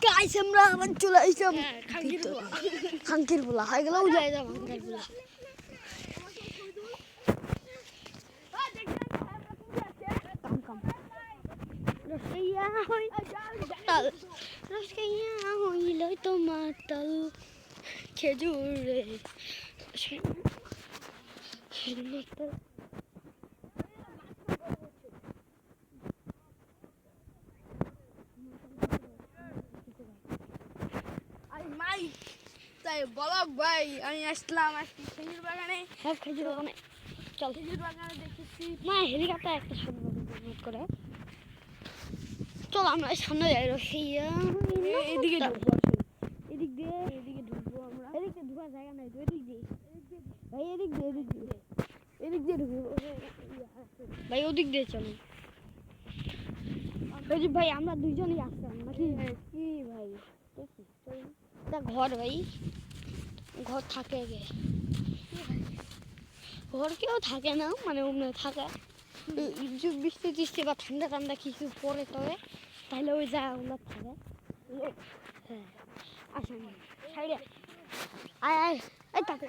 Guys আমরা আবার চলে আসলাম খাঙ্কির খাঙ্কির পোলা হয়ে গেল যাই যাও খাঙ্কির পোলা কাম কাম রসইয়া হই তাল রসইয়া হইল তোমার তাল খেজুর রে খেজুর তাল মাই তাই বলক ভাই আমি আসলাম আজকে খেজুর বাগানে। হ্যাঁ খেজুর বাগানে চল খেজুর বাগানে দেখেছি মা হেলিকপ্টার একটা সামনে করে চল আমরা সামনে যাই রসইয়া এদিকে ঢুকবো এদিক দিয়ে এদিকে ঢুকবো আমরা। এদিক দিয়ে ঢুকার জায়গা নাই তো এদিক দিয়ে ভাই এদিক দিয়ে ঢুকবো ভাই ওদিক দিয়ে চলো ভাই আমরা দুইজনই আসলাম নাকি কি ভাই তা ঘর ভাই ঘর থাকে গে ঘর কেউ থাকে না মানে অমনে থাকে বৃষ্টি টিষ্টি বা ঠান্ডা ঠান্ডা কিছু পরে তবে তাহলে ওই জায়গাগুলো থাকে হ্যাঁ আসেন সাইডে আয় আয় এই তাকে